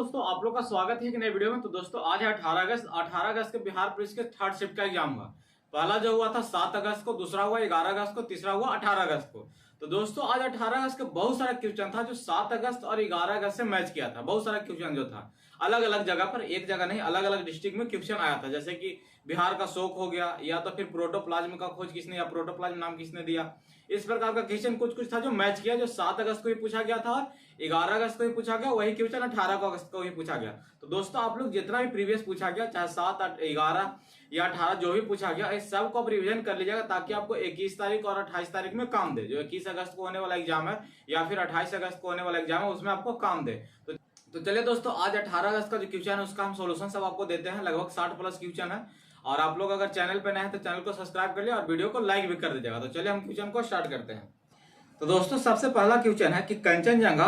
दोस्तों, आप लोग का स्वागत है एक नए वीडियो में। तो दोस्तों आज है 18 अगस्त के बिहार पुलिस के थर्ड शिफ्ट का एग्जाम हुआ। पहला जो हुआ था 7 अगस्त को, दूसरा हुआ 11 अगस्त को, तीसरा हुआ 18 अगस्त को। तो दोस्तों आज 18 अगस्त का बहुत सारा क्वेश्चन था जो 7 अगस्त और 11 अगस्त से मैच किया था। बहुत सारा क्वेश्चन जो था अलग अलग जगह पर, एक जगह नहीं, अलग अलग डिस्ट्रिक्ट में क्वेश्चन आया था। जैसे कि बिहार का शोक हो गया, या तो फिर प्रोटोप्लाज्म का खोज किसने, या प्रोटोप्लाज्म नाम किसने दिया। इस प्रकार का क्वेश्चन कुछ कुछ था जो मैच किया, जो 7 अगस्त को भी पूछा गया था और 11 अगस्त को भी पूछा गया। वही क्वेश्चन 18 अगस्त को भी पूछा गया। तो दोस्तों आप लोग जितना भी प्रीवियस पूछा गया, चाहे 7, 11 या 18 जो भी पूछा गया, इस सब को आप रिविजन कर लीजिएगा ताकि आपको 21 तारीख और 28 तारीख में काम दे। जो 21 अगस्त को होने वाला एग्जाम है या फिर 28 अगस्त को होने वाला एग्जाम है, उसमें आपको काम दे। तो चलिए दोस्तों, आज 18 अगस्त का जो क्वेश्चन है उसका हम सोल्यूशन सब आपको देते हैं। लगभग 60 प्लस क्वेश्चन है। और आप लोग अगर चैनल पे नए हैं तो चैनल को सब्सक्राइब कर लिया और वीडियो को लाइक भी कर दीजिएगा। तो चलिए हम क्वेश्चन को स्टार्ट करते हैं। तो दोस्तों सबसे पहला क्वेश्चन है कि कंचनजंगा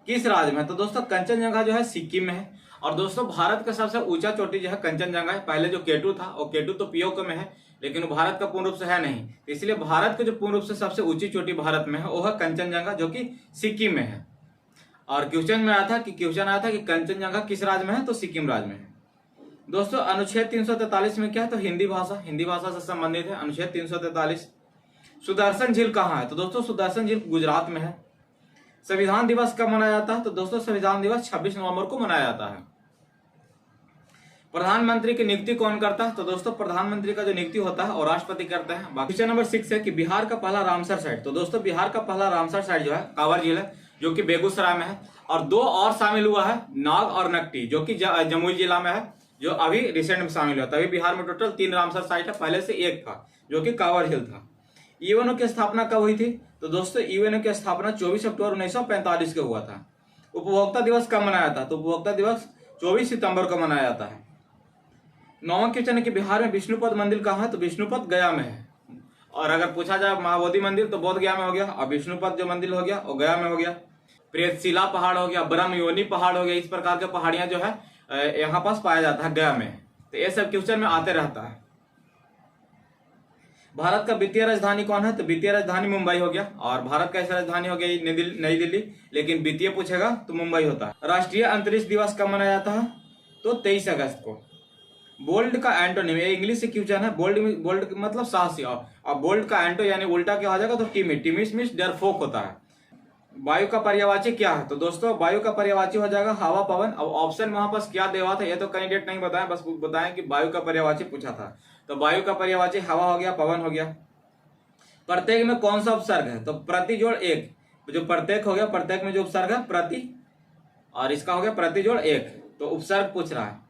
किस राज्य में है। तो दोस्तों कंचनजंगा जो है सिक्किम में है। और दोस्तों भारत का सबसे ऊंचा चोटी जो है कंचनजंगा है। पहले जो केटू था, और केटू तो पीओके में है, लेकिन वो भारत का पूर्ण रूप से है नहीं। इसलिए भारत के जो पूर्ण रूप से सबसे ऊंची चोटी भारत में है वो है कंचनजंगा, जो कि सिक्किम में है। और क्वेश्चन आया था कि कंचनजंगा किस राज्य में है, तो सिक्किम राज्य में है। दोस्तों अनुच्छेद 343 में क्या है, तो हिंदी भाषा से संबंधित है। अनुच्छेद 343। सुदर्शन झील कहाँ है, तो दोस्तों सुदर्शन झील गुजरात में है। संविधान दिवस कब मनाया जाता है, तो दोस्तों संविधान दिवस 26 नवंबर को मनाया जाता है। प्रधानमंत्री की नियुक्ति कौन करता है, तो दोस्तों प्रधानमंत्री का जो नियुक्ति होता है और राष्ट्रपति करते हैं। क्वेश्चन नंबर 6 है कि बिहार का पहला रामसर साइट। तो दोस्तों बिहार का पहला रामसर साइट जो है कांवर झील है, जो कि बेगूसराय में है। और दो और शामिल हुआ है, नाग और नकटी, जो कि जमुई जिला में है, जो अभी रिसेंट में शामिल हुआ। तभी बिहार में टोटल 3 रामसर साइट है, पहले से एक था जो कि कांवर झील था। यूएनओ की स्थापना कब हुई थी, तो दोस्तों यूएनओ की स्थापना 24 अक्टूबर 1945 को हुआ था। उपभोक्ता दिवस कब मनाया था, तो उपभोक्ता दिवस 24 सितंबर को मनाया जाता है। 9वां क्वेश्चन है कि बिहार में विष्णुपद मंदिर कहाँ है, तो विष्णुपद गया में है। और अगर पूछा जाए महाबोधि मंदिर तो बोध गया में हो गया, और विष्णुपद जो मंदिर हो गया वो गया में हो गया। प्रेतशिला पहाड़ हो गया, ब्रह्म योनि पहाड़ हो गया। इस प्रकार के पहाड़ियां जो है यहाँ पास पाया जाता है गया में। तो ये सब क्वेश्चन में आते रहता है। भारत का वित्तीय राजधानी कौन है, तो वित्तीय राजधानी मुंबई हो गया। और भारत का ऐसा राजधानी हो गया नई दिल्ली, लेकिन वित्तीय पूछेगा तो मुंबई होता है। राष्ट्रीय अंतरिक्ष दिवस कब मनाया जाता है, तो 23 अगस्त को। बोल्ट का एंटोनिम, ये इंग्लिश से क्वेश्चन है। बोल्ट मतलब साहसी, और बोल्ट का एंटो यानी उल्टा क्या हो जाएगा, तो टिमिस मीन्स डरपोक होता है। वायु का पर्यायवाची क्या है, तो दोस्तों वायु का पर्यायवाची हो जाएगा हवा, पवन। अब ऑप्शन में वहां पास क्या देवा था ये तो कैंडिडेट नहीं बताया, बस बताएं कि वायु का पर्यायवाची पूछा था। तो वायु का पर्यायवाची हवा हो गया, पवन हो गया। प्रत्येक में कौन सा उपसर्ग है, तो प्रति जोड़ एक। जो प्रत्येक हो गया, प्रत्येक में जो उपसर्ग है प्रति, और इसका हो गया प्रति जोड़ एक। तो उपसर्ग पूछ रहा है।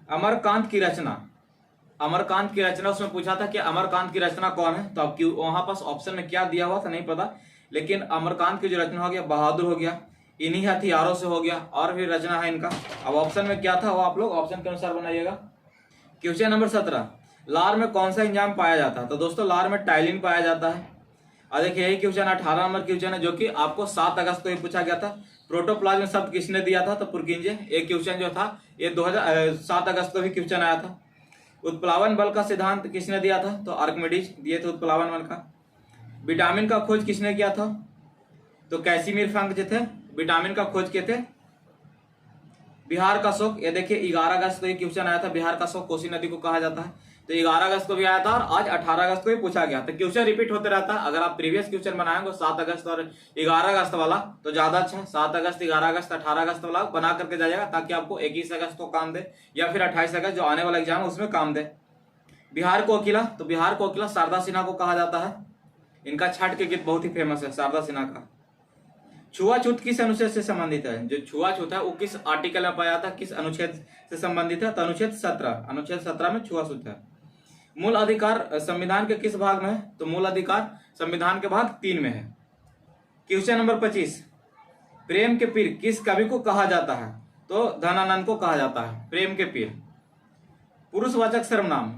अमरकांत की रचना उसमें पूछा था कि अमरकांत की रचना कौन है। तो अब वहां पास ऑप्शन में क्या दिया हुआ था नहीं पता, लेकिन अमरकांत की जो रचना हो गया बहादुर हो गया, इन्हीं हथियारों से हो गया, और भी रचना है इनका। अब ऑप्शन में क्या था वो आप लोग ऑप्शन के अनुसार बनाइएगा। क्वेश्चन नंबर 17, लार में कौन सा एंजाइम पाया जाता है, तो दोस्तों लार में टाइलिन पाया जाता है। और देखिए यही क्वेश्चन 18 नंबर क्वेश्चन है, जो कि आपको 7 अगस्त को ही पूछा गया था। प्रोटोप्लाज्म शब्द किसने दिया था, तो पुरकिंजे। एक क्वेश्चन जो था ये 7 अगस्त को भी क्वेश्चन आया था। उत्प्लावन बल का सिद्धांत किसने दिया था, तो आर्किमिडीज दिए थे उत्प्लावन बल का। विटामिन का खोज किसने किया था, तो कैसिमिर फ्रैंक जो थे विटामिन का खोज किए थे। बिहार का शोक, ये देखिए 11 अगस्त को ये क्वेश्चन आया था। बिहार का शोक कोसी नदी को कहा जाता है। तो 11 अगस्त को भी आया था और आज 18 अगस्त को भी पूछा गया। तो क्वेश्चन रिपीट होते रहता है। अगर आप प्रीवियस क्वेश्चन बनाएंगे 7 अगस्त और 11 अगस्त वाला तो ज्यादा अच्छा है। 7 अगस्त, 11 अगस्त, 18 अगस्त वाला बना करके जाइएगा ताकि आपको 21 अगस्त को काम दे, या फिर 28 अगस्त जो आने वाला एग्जाम है उसमें काम दे। बिहार कोकिला, तो बिहार कोकिला शारदा सिन्हा को कहा जाता है। इनका छठ के गीत बहुत ही फेमस है शारदा सिन्हा का। छुआछूत किस अनुच्छेद से संबंधित है, जो छुआछूत है वो किस आर्टिकल में पाया था, किस अनुच्छेद से संबंधित है, तो अनुच्छेद 17 में छुआछूत है। मूल अधिकार संविधान के किस भाग में है, तो मूल अधिकार संविधान के भाग 3 में है। क्वेश्चन नंबर 25, प्रेम के पीर किस कवि को कहा जाता है, तो धनानंद को कहा जाता है प्रेम के पीर। पुरुषवाचक सर्वनाम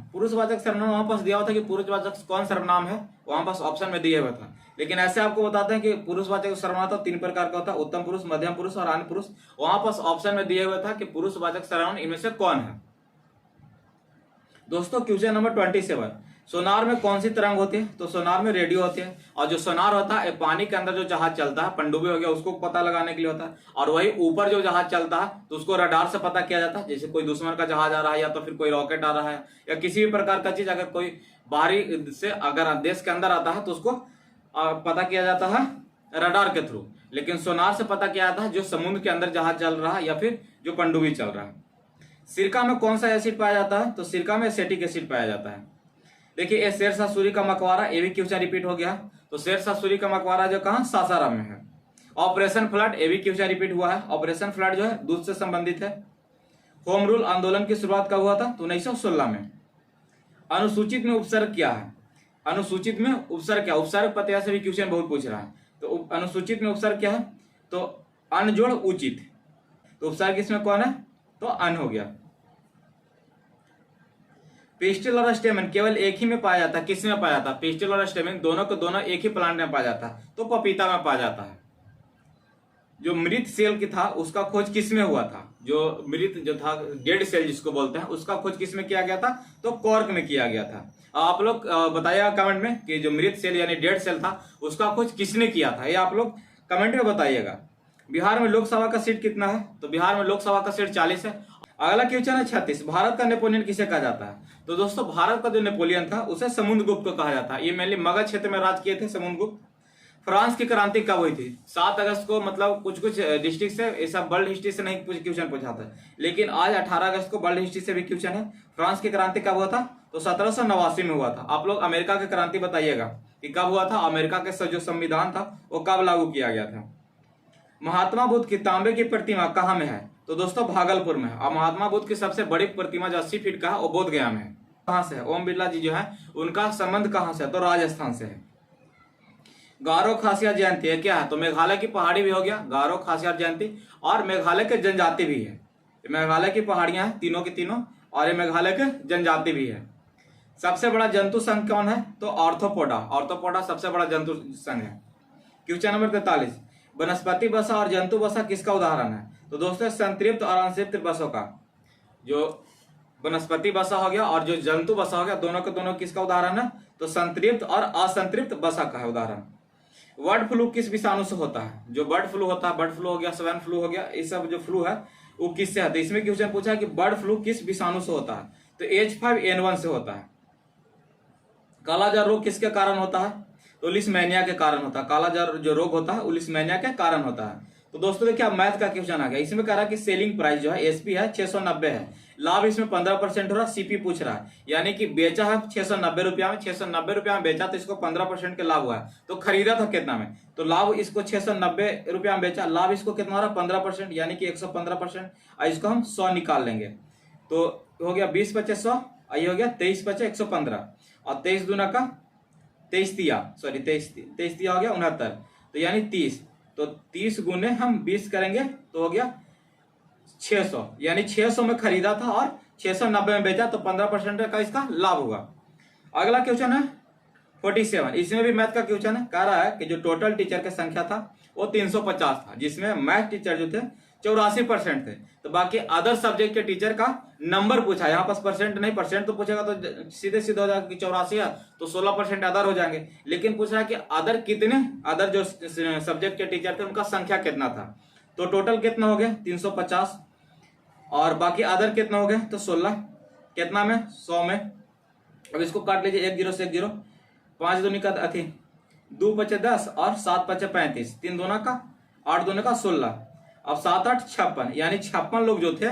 वहां पास दिया हुआ था कि पुरुषवाचक कौन सर्वनाम है, वहां पास ऑप्शन में दिया हुआ था। लेकिन ऐसे आपको बताते हैं कि पुरुषवाचक सर्वनाम तो 3 प्रकार का होता है, उत्तम पुरुष, मध्यम पुरुष और अन्य पुरुष। वहां पास ऑप्शन में दिया हुआ था कि पुरुषवाचक सर्वनाम इनमें से कौन है। दोस्तों क्वेश्चन नंबर 27, सोनार में कौन सी तरंग होती है? तो सोनार में रेडियो होती है। और जो सोनार होता है पानी के अंदर जो जहाज चलता है, पनडुब्बी हो गया, उसको पता लगाने के लिए होता है। और वही ऊपर जो जहाज चलता है तो उसको रडार से पता किया जाता है। जैसे कोई दुश्मन का जहाज आ रहा है या तो फिर कोई रॉकेट आ रहा है या किसी भी प्रकार का चीज अगर कोई बाहरी से अगर देश के अंदर आता है तो उसको पता किया जाता है रडार के थ्रू। लेकिन सोनार से पता किया जाता है जो समुद्र के अंदर जहाज चल रहा है या फिर जो पनडुब्बी चल रहा है। सिरका में कौन सा एसिड पाया जाता है? तो सिरका में एसिटिक एसिड पाया जाता है। देखिए ये शेरशाह सूरी का मकबरा, ये भी क्वेश्चन रिपीट हो गया। तो शेरशाह सूरी का मकबरा जो कहाँ? सासाराम में है। ऑपरेशन फ्लड, ये भी क्वेश्चन रिपीट हुआ है। ऑपरेशन फ्लड जो है दूध से संबंधित है। होम रूल आंदोलन की शुरुआत कब हुआ था? तो 1916 में। अनुसूचित में उपसर्ग क्या है? अनुसूचित में उपसर्ग क्या? उपसर्ग प्रत्यय से भी क्वेश्चन बहुत पूछ रहा है। तो अनुसूचित में उपसर्ग क्या है? तो अन जोड़ उचित। तो उपसर्ग इसमें कौन है? तो अन हो गया। पिस्टिल और स्टेमन केवल एक ही में पाया जाता है। किस में पाया जाता है? पिस्टिल और स्टेमन दोनों के दोनों एक ही प्लांट में पाया जाता है, तो पपीता में पाया जाता है। जो मृत सेल की था उसका खोज किस में हुआ था? जो मृत जो था, डेड सेल जिसको बोलते हैं, उसका खोज किस में किया गया था? तो कॉर्क में किया गया था। आप लोग बताइएगा कमेंट में कि जो मृत सेल यानी डेड सेल था उसका खोज किसने किया था, ये आप लोग कमेंट में बताइएगा। बिहार में लोकसभा का सीट कितना है? तो बिहार में लोकसभा का सीट 40 है। अगला क्वेश्चन है 36, भारत का नेपोलियन किसे कहा जाता है? तो दोस्तों भारत का जो नेपोलियन था उसे समुद्रगुप्त को कहा जाता है। ये मेनली मगध क्षेत्र में राज किए थे समुद्रगुप्त। फ्रांस की क्रांति कब हुई थी? 7 अगस्त को। मतलब कुछ डिस्ट्रिक्ट से ऐसा वर्ल्ड हिस्ट्री से नहीं क्वेश्चन पूछा था, लेकिन आज 18 अगस्त को वर्ल्ड हिस्ट्री से भी क्वेश्चन है। फ्रांस की क्रांति कब हुआ था? तो 1789 में हुआ था। आप लोग अमेरिका की क्रांति बताइएगा कि कब हुआ था। अमेरिका के जो संविधान था वो कब लागू किया गया था। महात्मा बुद्ध की तांबे की प्रतिमा कहाँ में है? तो दोस्तों भागलपुर में है। और महात्मा बुद्ध की सबसे बड़ी प्रतिमा जो 80 फीट का है वो बोध गया में है। कहाँ से है? ओम बिरला जी जो है उनका संबंध कहाँ से है? तो राजस्थान से है। गारो खासिया जयंती है क्या है? तो मेघालय की पहाड़ी भी हो गया गारो खासिया जयंती, और मेघालय के जनजाति भी है। मेघालय की पहाड़ियां हैं तीनों की तीनों, और ये मेघालय के जनजाति भी है। सबसे बड़ा जंतु संघ कौन है? तो ऑर्थोपोडा। ऑर्थोपोडा सबसे बड़ा जंतु संघ है। क्वेश्चन नंबर 43, वनस्पति वसा और जंतु वसा किसका उदाहरण है? तो दोस्तों संतृप्त और अनसंतृप्त बसों का। जो वनस्पति वसा हो गया और जो जंतु वसा हो गया, दोनों के दोनों किसका उदाहरण है? तो संतृप्त और असंतृप्त वसा का है उदाहरण। बर्ड फ्लू किस विषाणु से होता है? जो बर्ड फ्लू होता है, बर्ड फ्लू हो गया, स्वाइन फ्लू हो गया, ये सब जो फ्लू है वो किससे आता है? इसमें क्वेश्चन पूछा है कि बर्ड फ्लू किस विषाणु से होता है? तो H5N1 से होता है। कालाजार रोग किसके कारण होता है? तो लिस्मेनिया के कारण होता है। कालाजार जो रोग होता है वो लिस्मेनिया के कारण होता है। तो दोस्तों देखिए अब मैथ का क्वेश्चन आ गया। इसमें कह रहा है कि सेलिंग प्राइस जो है एसपी है 690 है, लाभ इसमें 15% हो रहा है, सीपी पूछ रहा है, यानी कि बेचा है 690 रुपया में, 690 रुपया में बेचा तो इसको 15% के लाभ हुआ है। तो खरीदा था कितना में? तो लाभ इसको 690 रुपया में बेचा, लाभ इसको कितना हो रहा है? 15%, यानी कि 115%। और इसको हम 100 निकाल लेंगे तो हो गया 20 पचे 100, ये हो गया 23 पचे 115, और 23 दूना का 23 तिया हो गया 69, तो यानी 30। तो 30 गुने हम 20 करेंगे तो हो गया 600, यानी 600 में खरीदा था और 690 में बेचा, तो 15% का इसका लाभ होगा। अगला क्वेश्चन है 47, इसमें भी मैथ का क्वेश्चन है। कह रहा है कि जो टोटल टीचर की संख्या था वो 350 था, जिसमें मैथ टीचर जो थे 84% थे। तो बाकी अदर सब्जेक्ट के टीचर का नंबर पूछा, यहाँ पास परसेंट नहीं, परसेंट तो पूछेगा तो सीधे सीधे हो जाएगा कि 84 है तो 16% अदर हो जाएंगे। लेकिन पूछ रहा है कि अदर कितने, अदर जो सब्जेक्ट के टीचर थे उनका संख्या कितना था? तो टोटल कितना हो गया 350, और बाकी अदर कितना हो गया? तो 16, कितना में? 100 में। अब इसको काट लीजिए 1 0 से 1 0, 5 दूनी का 2 पचे 10 और 7 पचे 35, 3 दूना का 8 दूना का 16, अब 7 8 56, यानी 56 लोग जो थे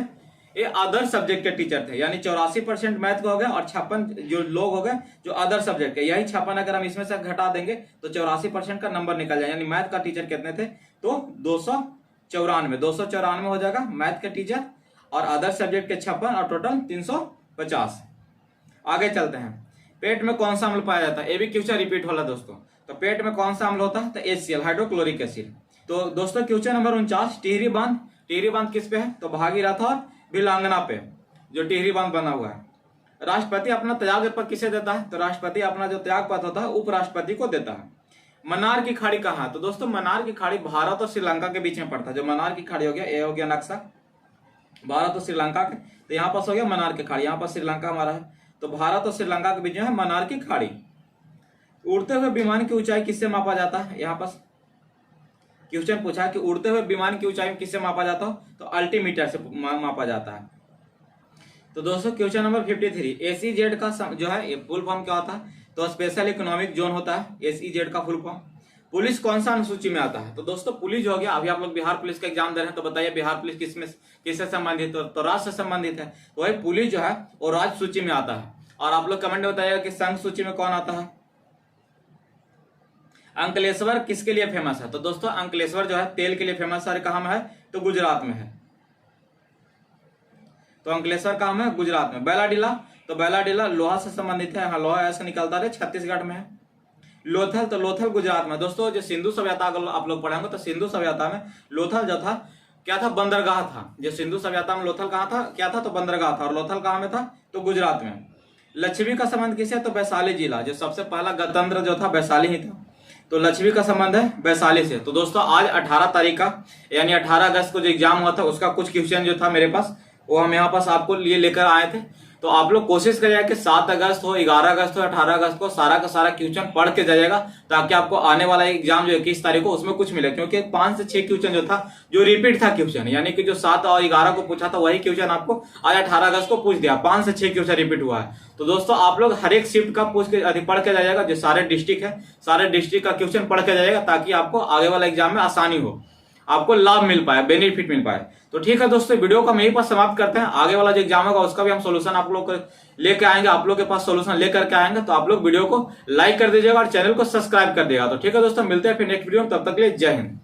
ये अदर सब्जेक्ट के टीचर थे, यानी 84% मैथ का हो गया और 56 जो लोग हो गए जो अदर सब्जेक्ट के। यही 56 अगर हम इसमें से घटा देंगे तो 84% का नंबर निकल जाए, यानी मैथ का टीचर कितने थे? तो 294 हो जाएगा मैथ के टीचर, और अदर सब्जेक्ट के 56, और टोटल 350। आगे चलते हैं। पेट में कौन सा अम्ल पाया जाता है? ये भी क्वेश्चन रिपीट होला दोस्तों। तो पेट में कौन सा अम्ल होता है? तो HCl, हाइड्रोक्लोरिक एसिड। तो दोस्तों क्वेश्चन नंबर 49, टिहरी बांध। टिहरी बांध किस पे है? तो भागीरथ और भिलांगना पे जो टिहरी बांध बना हुआ है। राष्ट्रपति अपना त्याग पत्र किसे देता है? तो राष्ट्रपति अपना जो त्याग पत्र होता है उपराष्ट्रपति को देता है। मन्नार की खाड़ी कहाँ? तो दोस्तों मन्नार की खाड़ी भारत और श्रीलंका के बीच में पड़ता है। जो मन्नार की खाड़ी हो गया, ये हो गया नक्शा भारत और श्रीलंका के, तो यहाँ पास हो गया मन्नार की खाड़ी, यहाँ पर श्रीलंका हमारा है। तो भारत और श्रीलंका के बीच में है मन्नार की खाड़ी। उड़ते हुए विमान की ऊंचाई किससे मापा जाता है? यहाँ पास क्वेश्चन पूछा कि उड़ते हुए विमान की ऊंचाई किससे मापा जाता हो, तो अल्टीमीटर से मापा जाता है। तो दोस्तों क्वेश्चन नंबर 53, एसीजेड का जो है फुल फॉर्म क्या होता है? तो स्पेशल इकोनॉमिक जोन होता है एसीजेड का फुल फॉर्म। पुलिस कौन सा अनुसूची में आता है? तो दोस्तों पुलिस जो हो गया, अभी आप लोग बिहार पुलिस का एग्जाम दे रहे हैं, तो बताइए बिहार पुलिस किससे संबंधित है? तो राज्य से संबंधित है। तो वही पुलिस जो है वो राज्य सूची में आता है। और आप लोग कमेंट में बताइएगा कि संघ सूची में कौन आता है। अंकलेश्वर किसके लिए फेमस है? तो दोस्तों अंकलेश्वर जो है तेल के लिए फेमस है। कहां में है? तो गुजरात में है। तो अंकलेश्वर कहां में है? गुजरात में। बैलाडीला, तो बैलाडीला लोहा से संबंधित है। हाँ, लोहा ऐसा निकलता है, छत्तीसगढ़ में है। लोथल, तो लोथल गुजरात में। दोस्तों जो सिंधु सभ्यता आप लोग पढ़ेंगे, तो सिंधु सभ्यता में लोथल जो था क्या था? बंदरगाह था। जो सिंधु सभ्यता में लोथल कहाँ था? क्या था? तो बंदरगाह था। और लोथल कहाँ में था? तो गुजरात में। लक्ष्मी का संबंध किससे? तो वैशाली जिला। जो सबसे पहला गणतंत्र जो था वैशाली ही था। तो लक्ष्मी का संबंध है वैशाली से। तो दोस्तों आज 18 तारीख का यानी 18 अगस्त को जो एग्जाम हुआ था उसका कुछ क्वेश्चन जो था मेरे पास, वो हम यहाँ पास आपको लिए लेकर आए थे। तो आप लोग कोशिश करिएगा कि 7 अगस्त हो, 11 अगस्त हो, 18 अगस्त को सारा का सारा क्वेश्चन पढ़ के जाइएगा, ताकि आपको आने वाला एग्जाम जो 21 तारीख को उसमें कुछ मिले। क्योंकि 5 से 6 क्वेश्चन जो था जो रिपीट था क्वेश्चन, यानी कि जो 7 और 11 को पूछा था वही क्वेश्चन आपको आज 18 अगस्त को पूछ दिया। 5 से 6 क्वेश्चन रिपीट हुआ है। तो दोस्तों आप लोग हर एक शिफ्ट का पढ़ के जाइएगा। जो सारे डिस्ट्रिक्ट है, सारे डिस्ट्रिक्ट का क्वेश्चन पढ़ के जाइएगा, ताकि आपको आगे वाला एग्जाम में आसानी हो, आपको लाभ मिल पाए, बेनिफिट मिल पाए। तो ठीक है दोस्तों, वीडियो को हम यहीं पर समाप्त करते हैं। आगे वाला जो एग्जाम होगा उसका भी हम सोल्यूशन आप लोग को लेकर आएंगे, आप लोग के पास सोल्यूशन लेकर के आएंगे। तो आप लोग वीडियो को लाइक कर दीजिएगा और चैनल को सब्सक्राइब कर दीजिएगा। तो ठीक है दोस्तों, मिलते हैं फिर नेक्स्ट वीडियो में। तब तक के लिए जय हिंद।